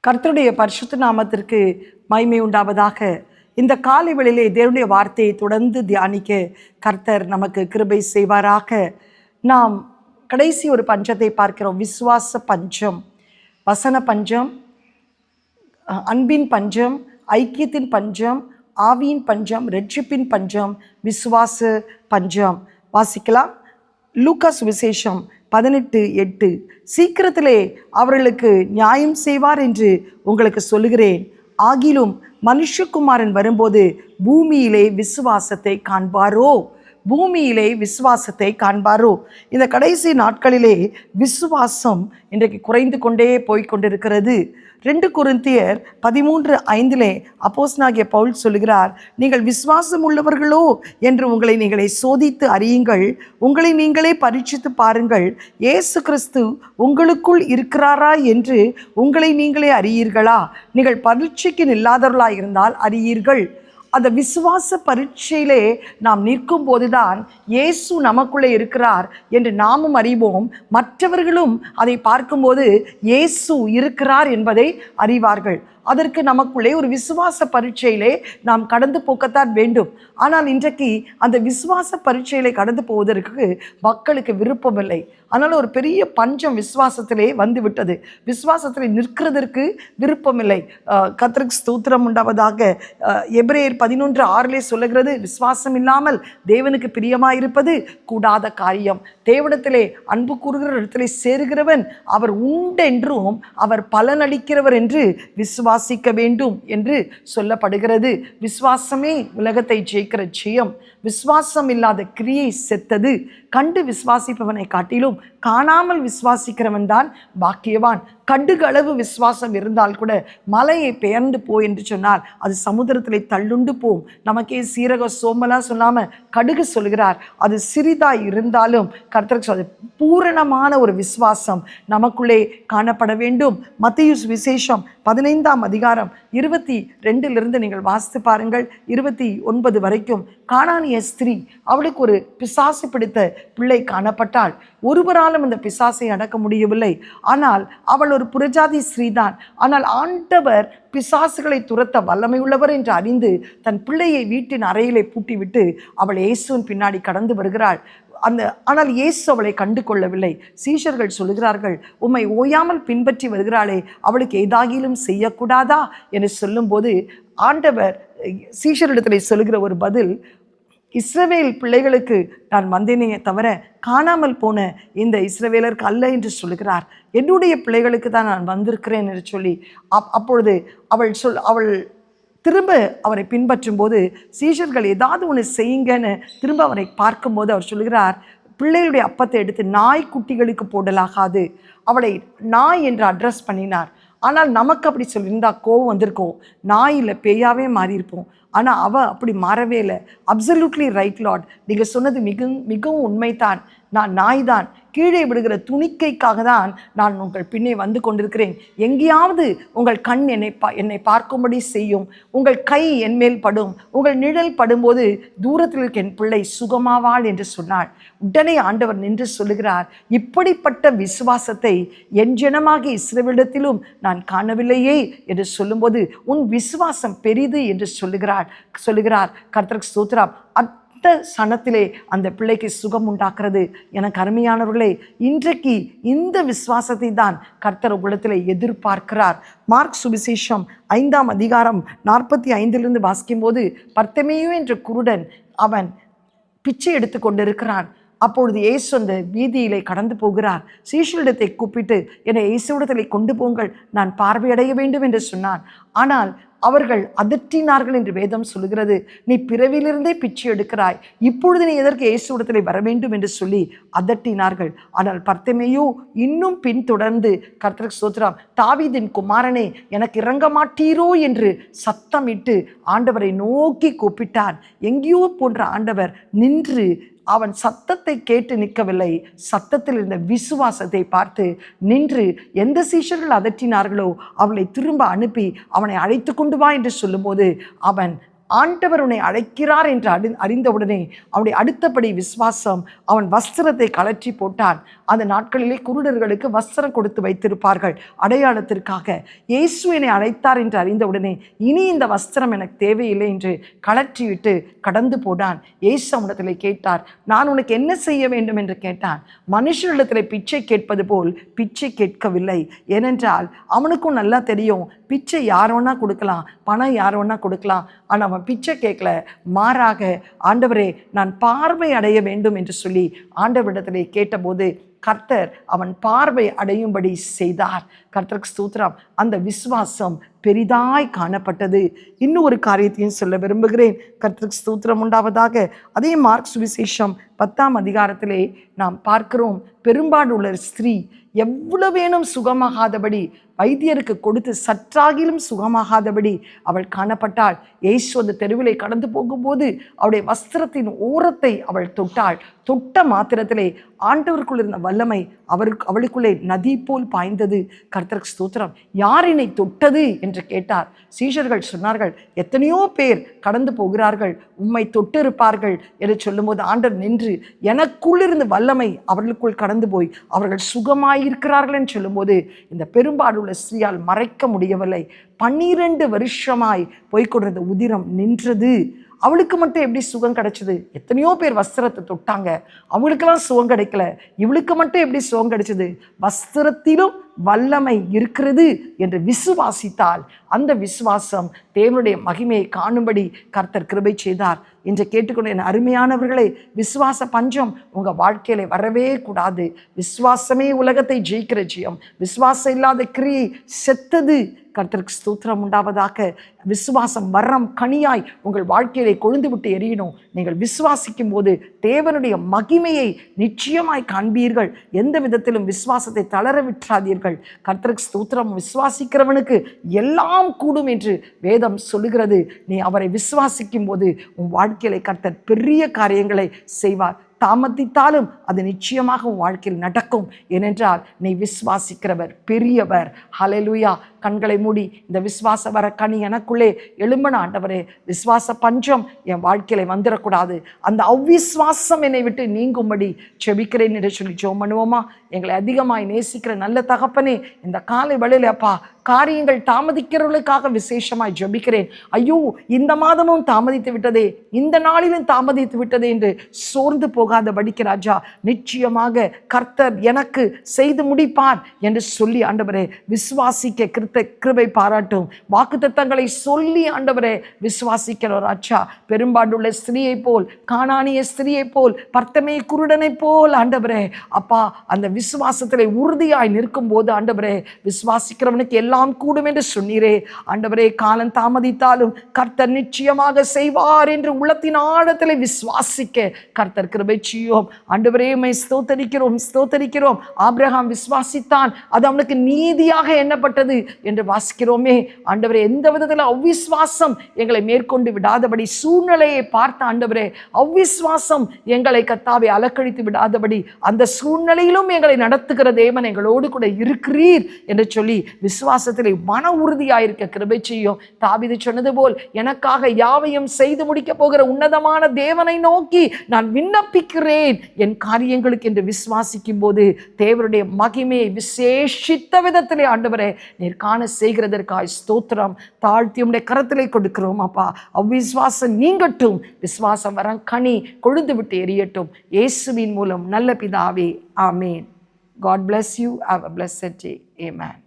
கர்த்தருடைய பரிசுத்த நாமத்திற்கு மகிமை உண்டாவதாக. இந்த காலை வேளையிலே தேவனுடைய வார்த்தையை தொடர்ந்து தியானிக்க கர்த்தர் நமக்கு கிருபை செய்வாராக. நாம் கடைசி ஒரு பஞ்சத்தை பார்க்கிறோம். விசுவாச பஞ்சம், வசன பஞ்சம், அன்பின் பஞ்சம், ஐக்கியத்தின் பஞ்சம், ஆவியின் பஞ்சம், ரட்சிப்பின் பஞ்சம், விசுவாச பஞ்சம். வாசிக்கலாம். லூக்கா சுவிசேஷம் 18:8. சீக்கிரத்திலே அவர்களுக்கு நியாயம் செய்வார் என்று உங்களுக்கு சொல்லுகிறேன். ஆகிலும் மனுஷகுமாரன் வரும்போது பூமியிலே விசுவாசத்தை காண்பாரோ? பூமியிலே விசுவாசத்தை காண்பாரோ? இந்த கடைசி நாட்களிலே விசுவாசம் இன்றைக்கு குறைந்து கொண்டே போய்கொண்டிருக்கிறது. 2 கொரிந்தியர் 13:5 அப்போஸ்தலனாகிய பவுல் சொல்லுகிறார், நீங்கள் விசுவாசம் உள்ளவர்களோ என்று உங்களை நீங்களே சோதித்து அறியுங்கள், உங்களை நீங்களே பரீட்சித்து பாருங்கள், இயேசு கிறிஸ்து உங்களுக்குள் இருக்கிறாரா என்று உங்களை நீங்களே அறியீர்களா? நீங்கள் பரீட்சைக்கு இல்லாதவர்களாக இருந்தால் அறியீர்கள். அந்த விசுவாச பரீட்சையிலே நாம் நிற்கும் போதுதான் இயேசு நமக்குள்ளே இருக்கிறார் என்று நாமும் அறிவோம். மற்றவர்களும் அதை பார்க்கும்போது இயேசு இருக்கிறார் என்பதை அறிவார்கள். அதற்கு நமக்குள்ளே ஒரு விசுவாச பரீட்சையிலே நாம் கடந்து போக்கத்தான் வேண்டும். ஆனால் இன்றைக்கு அந்த விசுவாச பரீட்சையிலே கடந்து போவதற்கு மக்களுக்கு விருப்பமில்லை. அதனால் ஒரு பெரிய பஞ்சம் விசுவாசத்திலே வந்து விட்டது. விசுவாசத்திலே நிற்கிறதற்கு விருப்பமில்லை. கர்த்தருக்கு ஸ்தோத்திரம் உண்டாவதாக. எபிரேயர் 11:6 சொல்லுகிறது, விசுவாசம் இல்லாமல் தேவனுக்கு பிரியமாயிருப்பது கூடாத காரியம். தேவனிடத்திலே அன்பு கூறுகிற இடத்திலே சேருகிறவன் அவர் உண்டென்றும் அவர் பலனளிக்கிறவர் என்று விசுவாசிக்க வேண்டும் என்று சொல்லப்படுகிறது. விசுவாசமே உலகத்தை ஜெயிக்கிற ஜெயம். விசுவாசம் இல்லாத கிரியை செத்தது. கண்டு விசுவாசிப்பவனை காட்டிலும் காணாமல் விசுவாசிக்கிறவன் தான் பாக்கியவான். கடுகளவு விசுவாசம் இருந்தால் கூட மலையை பெயர்ந்து போ என்று சொன்னால் அது சமுத்திரத்திலே தள்ளுண்டு போம். நமக்கே சீரக சோம்பலா சொல்லாமல் கடுகு சொல்கிறார். அது சிறிதாய் இருந்தாலும் கர்த்தருக்கு பூரணமான ஒரு விசுவாசம் நமக்குள்ளே காணப்பட வேண்டும். மத்தேயு விசேஷம் 15:22 நீங்கள் வாசித்து பாருங்கள். 29 வரைக்கும். கானானிய ஸ்திரீ, அவளுக்கு ஒரு பிசாசு பிடித்த பிள்ளை காணப்பட்டாள். ஒருவராலும் அந்த பிசாசை அடக்க முடியவில்லை. ஆனால் அவள் ஒரு புறஜாதி ஸ்திரீதான். ஆனால் ஆண்டவர் பிசாசுகளை துரத்த வல்லமை உள்ளவர் என்று அறிந்து தன் பிள்ளையை வீட்டின் அறையிலே பூட்டிவிட்டு அவள் இயேசுவின் பின்னாடி கடந்து வருகிறாள். ஆனால் இயேசு அவளை கண்டு கொள்ளவில்லை. சீஷர்கள் சொல்லுகிறார்கள், உம்மை ஓயாமல் பின்பற்றி வருகிறாளே, அவளுக்கு ஏதாகிலும் செய்யக்கூடாதா என்று சொல்லும்போது ஆண்டவர் சீஷரிடத்தில் சொல்லுகிற ஒரு பதில், இஸ்ரவேல் பிள்ளைகளுக்கு நான் வந்தேனே தவிர காணாமல் போன இந்த இஸ்ரவேலருக்கு அல்ல என்று சொல்லுகிறார். என்னுடைய பிள்ளைகளுக்கு தான் நான் வந்திருக்கிறேன் என்று சொல்லி அப்பொழுது அவள் திரும்ப அவரை பின்பற்றும் போது சீஷர்கள் ஏதாவது ஒன்று செய்யுங்கன்னு திரும்ப அவரை பார்க்கும்போது அவர் சொல்கிறார், பிள்ளைகளுடைய அப்பத்தை எடுத்து நாய்க்குட்டிகளுக்கு போடலாகாது. அவளை நாய் என்று அட்ரஸ் பண்ணினார். ஆனால் நமக்கு அப்படி சொல்லியிருந்தா கோவம் வந்திருக்கோம். நாய் இல்லை, பேயாவே மாறியிருப்போம். ஆனால் அவள் அப்படி மாறவே இல்லை. அப்சல்யூட்லி ரைட் லார்ட், நீங்கள் சொன்னது மிகவும் உண்மைதான். நான் நாய் தான். கீழே விடுகிற துணிக்கைக்காக தான் நான் உங்கள் பின்னே வந்து கொண்டிருக்கிறேன். எங்கேயாவது உங்கள் கண் என்னை பார்க்கும்படி செய்யும், உங்கள் கை என் மேல் படும், உங்கள் நிழல் படும்போது தூரத்தில் இருக்க என் பிள்ளை சுகமாவாள் என்று சொன்னாள். உடனே ஆண்டவர் நின்று சொல்லுகிறார், இப்படிப்பட்ட விசுவாசத்தை என் ஜனமாகிய இஸ்ரவேலிடத்திலும் நான் காணவில்லையே என்று சொல்லும்போது உன் விசுவாசம் பெரிது என்று சொல்லுகிறார். கர்த்தருக்கு ஸ்தோத்திரம். அந்த சனத்திலே அந்த பிள்ளைக்கு சுகம் உண்டாக்குறது. எனக்கு அருமையானவர்களே, இன்றைக்கு இந்த விசுவாசத்தை தான் கர்த்தர் உள்ளத்திலே எதிர்பார்க்கிறார். மார்க் சுவிசேஷம் 5:45 வாசிக்கும்போது, பர்த்திமேயு என்ற குருடன் அவன் பிச்சை எடுத்து கொண்டிருக்கிறான். அப்பொழுது இயேசு அந்த வீதியிலே கடந்து போகிறார். சீஷரிடத்தை கூப்பிட்டு, என்னை இயேசுவிடத்திலே கொண்டு போங்கள், நான் பார்வையடைய வேண்டும் என்று சொன்னான். ஆனால் அவர்கள் அதட்டினார்கள் என்று வேதம் சொல்லுகிறது. நீ பிறவிலிருந்தே பிச்சை எடுக்கிறாய், இப்பொழுது நீ எதற்கு இயேசுவிடத்திலே வர வேண்டும் என்று சொல்லி அதட்டினார்கள். ஆனால் பர்த்திமேயு இன்னும் பின்தொடர்ந்து, கர்த்தருக்கு ஸ்தோத்திரம், தாவீதின் குமாரனே எனக்கு இறங்க மாட்டீரோ என்று சத்தமிட்டு ஆண்டவரை நோக்கி கூப்பிட்டான். எங்கேயோ போன்ற ஆண்டவர் நின்று அவன் சத்தத்தை கேட்டு நிற்கவில்லை, சத்தத்தில் இருந்த விசுவாசத்தை பார்த்து நின்று எந்த சீஷர்கள் அதட்டினார்களோ அவளை திரும்ப அனுப்பி அவனை அழைத்து கொண்டு வா என்று சொல்லும்போது அவன் ஆண்டவர் உன்னை அழைக்கிறார் என்று அறிந்தவுடனே அவனுடைய அடுத்தபடி விசுவாசம், அவன் வஸ்திரத்தை கழற்றி போட்டான். அந்த நாட்களிலே குருடர்களுக்கு வஸ்திரம் கொடுத்து வைத்திருப்பார்கள் அடையாளத்திற்காக. இயேசு என்னை அழைத்தார் என்று அறிந்தவுடனே இனி இந்த வஸ்திரம் எனக்கு தேவையில்லை என்று கழற்றிவிட்டு கடந்து போனான். இயேசு அவனிடத்திலே கேட்டார், நான் உனக்கு என்ன செய்ய வேண்டும் என்று கேட்டான். மனுஷர்களிடத்திலே பிச்சை கேட்பது போல் பிச்சை கேட்கவில்லை. ஏனென்றால் அவனுக்கும் நல்லா தெரியும், பிச்சை யார் வேணா கொடுக்கலாம், பணம் யார் வேணா கொடுக்கலாம். ஆனால் அவன் பிச்சை கேட்கல. மாறாக, ஆண்டவரே நான் பார்வை அடைய வேண்டும் என்று சொல்லி ஆண்டவரிடத்திலே கேட்டபோது கர்த்தர் அவன் பார்வை அடையும்படி செய்தார். கர்த்தருக்கு ஸ்தோத்திரம். அந்த விசுவாசம் பெரிதாய் காணப்பட்டது. இன்னும் ஒரு காரியத்தையும் சொல்ல விரும்புகிறேன். கர்த்தருக்கு ஸ்தோத்திரம் உண்டாவதாக. அதே மார்க் சுவிசேஷம் 10ஆம் அதிகாரத்திலே நாம் பார்க்கிறோம், பெரும்பாடு உள்ள ஸ்திரீ எவ்வளவேனும் சுகமாகாதபடி, வைத்தியருக்கு கொடுத்து சற்றாகிலும் சுகமாகாதபடி அவள் காணப்பட்டாள். இயேசு அந்த தெருவிலே கடந்து போகும்போது அவளுடைய வஸ்திரத்தின் ஓரத்தை அவள் தொட்டாள். தொட்ட மாத்திரத்திலே ஆண்டவருக்குள் இருந்த வல்லமை அவளுக்குள்ளே நதி போல் பாய்ந்தது. கர்த்தருக்கு ஸ்தோத்திரம். யார் என்னை தொட்டது என்று கேட்டார். சீஷர்கள் சொன்னார்கள், எத்தனையோ பேர் கடந்து போகிறார்கள், உம்மை தொட்டிருப்பார்கள் என்று சொல்லும்போது ஆண்டவர் நின்று எனக்குள்ளிருந்து வல்லமை அவர்களுக்குள் கடந்து போய் அவர்கள் சுகமாயிருக்கிறார்கள் என்று சொல்லும்போது இந்த பெரும்பாடுள்ள ஸ்திரீயால் மறைக்க முடியவில்லை. 12 வருஷமாய் போய்கொண்டிருந்த உதிரம் நின்றது. அவளுக்கு மட்டும் எப்படி சுகம் கிடைச்சது? எத்தனையோ பேர் வஸ்திரத்தை தொட்டாங்க, அவங்களுக்கெல்லாம் சுகம் கிடைக்கல. இவளுக்கு மட்டும் எப்படி சுகம் கிடைச்சது? வஸ்திரத்திலும் வல்லமை இருக்கிறது என்று விசுவாசித்தால் அந்த விசுவாசம் தேவனுடைய மகிமையை காணும்படி கர்த்தர் கிருபை செய்தார். என்று கேட்டுக்கொண்டு என் அருமையானவர்களே, விசுவாச பஞ்சம் உங்கள் வாழ்க்கையில வரவே கூடாது. விசுவாசமே உலகத்தை ஜெயிக்கிற ஜெயம். விசுவாசம் இல்லாத கிரியை செத்தது. கர்த்தருக்கு ஸ்தோத்திரம் உண்டாவதாக. விசுவாசம் வரம் கனியாய் உங்கள் வாழ்க்கையிலே கொழுந்து விட்டு எரியணும். நீங்கள் விசுவாசிக்கும் போது தேவனுடைய மகிமையை நிச்சயமாய் காண்பீர்கள். எந்த விதத்திலும் விசுவாசத்தை தளர விட்டுறாதீர்கள். கர்த்தருக்கு ஸ்தோத்திரம். விசுவாசிக்கிறவனுக்கு எல்லாம் கூடும் என்று வேதம் சொல்லுகிறது. நீ அவரை விசுவாசிக்கும் போது உன் வாழ்க்கையிலே கர்த்தர் பெரிய காரியங்களை செய்வார். தாமதித்தாலும் அது நிச்சயமாக உன் வாழ்க்கையில் நடக்கும். ஏனென்றால் நீ விசுவாசிக்கிறவர் பெரியவர். ஹல்லேலூயா. கண்களை மூடி இந்த விசுவாச வர கனி எனக்குள்ளே எழும்பன ஆண்டவரே. விசுவாச பஞ்சம் என் வாழ்க்கையில வந்துடக்கூடாது. அந்த அவ்விசுவாசம் என்னை விட்டு நீங்கும்படி செபிக்கிறேன் என்று சொல்லி ஜெபம் பண்ணுவோமா? எங்களை அதிகமாய் நேசிக்கிற நல்ல தகப்பனே, இந்த காலை வேளையில அப்பா காரியங்கள் தாமதிக்கிறவர்களுக்காக விசேஷமாய் ஜெபிக்கிறேன். ஐயோ, இந்த மாதமும் தாமதித்து விட்டதே, இந்த நாளிலும் தாமதித்து விட்டதே என்று சோர்ந்து போகாதபடிக்கு ராஜா, நிச்சயமாக கர்த்தர் எனக்கு செய்து முடிப்பார் என்று சொல்லி ஆண்டவரே விசுவாசிக்க கிருபை பாராட்டும். வாக்குத்தத்தங்களை சொல்லி ஆண்டவரே விசுவாசிக்கிற ராஜா, பெரும்பாடுள்ள ஸ்திரியை போல், கானானிய ஸ்திரியை போல், பர்த்தமே குருடனை போல் ஆண்டவரே அப்பா அந்த விசுவாசத்திலே உறுதியாய் நிற்கும் போது ஆண்டவரே விசுவாசிக்கிறவனுக்கு எல்லாம் கூடும் என்று சொன்னீரே ஆண்டவரே. காலம் தாமதித்தாலும் கர்த்தர் நிச்சயமாக செய்வார் என்று உள்ளத்தின் ஆழத்திலே விசுவாசிக்க கர்த்தர் கிருபை செய்யும் ஆண்டவரே. உம்மை ஸ்தோத்தரிக்கிறோம், ஸ்தோத்தரிக்கிறோம். ஆபிரகாம் விசுவாசித்தான், அது அவனுக்கு நீதியாக எண்ணப்பட்டது என்று வாசிக்கிறோமே ஆண்டவரே. எந்த விதத்தில் அவ்விசுவாசம் எங்களை மேற்கொண்டு விடாதபடி, சூழ்நிலையை பார்த்த ஆண்டவரே அவ்விசுவாசம் எங்களை கர்த்தாவே அலக்கழித்து விடாதபடி, அந்த சூழ்நிலையிலும் எங்களை நடத்துகிற தேவன் எங்களோடு கூட இருக்கிறீர் என்று சொல்லி விசுவாசத்திலே மன உறுதியாயிருக்க கிருபை செய்யும். தாவீது சொன்னது போல், எனக்காக யாவையும் செய்து முடிக்க போகிற உன்னதமான தேவனை நோக்கி நான் விண்ணப்பிக்கிறேன் என் காரியங்களுக்கு என்று விசுவாசிக்கும் போது தேவனுடைய மகிமையை விசேஷித்த விதத்திலே ஆண்டவரே நீர் காண செய்கிறதற்காய் ஸ்தோத்திரம். தாழ்த்தி உம்முடைய கரத்திலே கொடுக்கிறோம் அப்பா. அவ்விசுவாசம் நீங்கட்டும், விசுவாசம் வரம் கனி கொழுந்து விட்டு எரியட்டும். இயேசுவின் மூலம் நல்ல பிதாவே, ஆமேன். God bless you. Have a blessed day. Amen.